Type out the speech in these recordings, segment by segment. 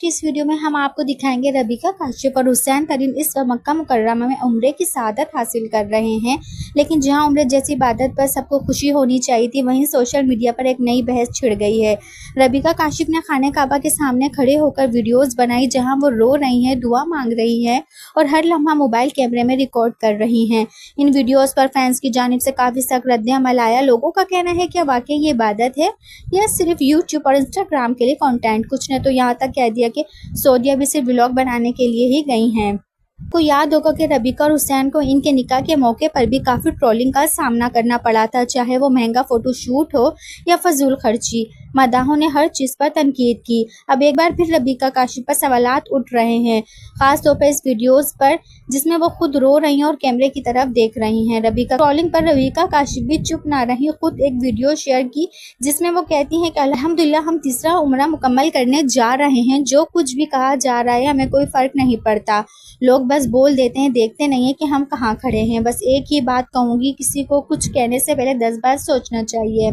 इस वीडियो में हम आपको दिखाएंगे रबीका काशिफ और हुसैन तरीन इस वक्त मक्का मुकर्रमा में उम्रे की सआदत हासिल कर रहे हैं। लेकिन जहां उम्रे जैसी इबादत पर सबको खुशी होनी चाहिए थी, वहीं सोशल मीडिया पर एक नई बहस छिड़ गई है। रबीका काशिफ ने खाने काबा के सामने खड़े होकर वीडियोस बनाई, जहां वो रो रही हैं, दुआ मांग रही हैं और हर लम्हा मोबाइल कैमरे में रिकॉर्ड कर रही हैं। इन वीडियोस पर फैंस की जानिब से काफ़ी सख्त रद्द-ए-अमल आया। लोगों का कहना है कि वाकई ये इबादत है या सिर्फ यूट्यूब और इंस्टाग्राम के लिए कंटेंट। कुछ ने तो यहाँ तक कह दिया कि सऊदी अरब सिर्फ व्लॉग बनाने के लिए ही गई हैं। आपको याद होगा कि रबीका और हुसैन को इनके निकाह के मौके पर भी काफ़ी ट्रोलिंग का सामना करना पड़ा था, चाहे वो महंगा फोटोशूट हो या फजूल खर्ची। मदाहों ने हर चीज़ पर तनकीद की। अब एक बार फिर रबीका काशिफ पर सवालात उठ रहे हैं, खास तौर पर इस वीडियोस पर जिसमें वो खुद रो रही हैं और कैमरे की तरफ देख रही हैं। रबीका ट्रोलिंग पर रबीका काशिफ भी चुप ना रही, खुद एक वीडियो शेयर की जिसमें वो कहती हैं कि अल्हम्दुलिल्लाह हम तीसरा उम्रा मुकम्मल करने जा रहे हैं। जो कुछ भी कहा जा रहा है हमें कोई फ़र्क नहीं पड़ता। लोग बस बोल देते हैं, देखते नहीं है कि हम कहाँ खड़े हैं। बस एक ही बात कहूँगी, किसी को कुछ कहने से पहले 10 बार सोचना चाहिए।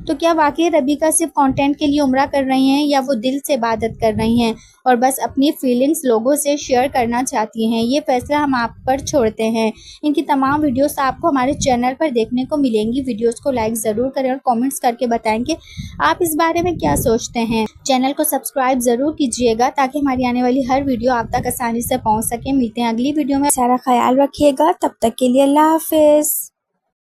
तो क्या वाकई रबीका सिर्फ कंटेंट के लिए उम्रा कर रही हैं या वो दिल से इबादत कर रही हैं और बस अपनी फीलिंग्स लोगों से शेयर करना चाहती हैं? ये फैसला हम आप पर छोड़ते हैं। इनकी तमाम वीडियोस आपको हमारे चैनल पर देखने को मिलेंगी। वीडियोस को लाइक ज़रूर करें और कमेंट्स करके बताएं कि आप इस बारे में क्या सोचते हैं। चैनल को सब्सक्राइब ज़रूर कीजिएगा ताकि हमारी आने वाली हर वीडियो आप तक आसानी से पहुँच सके। मिलते हैं अगली वीडियो में। सारा ख्याल रखिएगा, तब तक के लिए अल्लाह हाफिज़।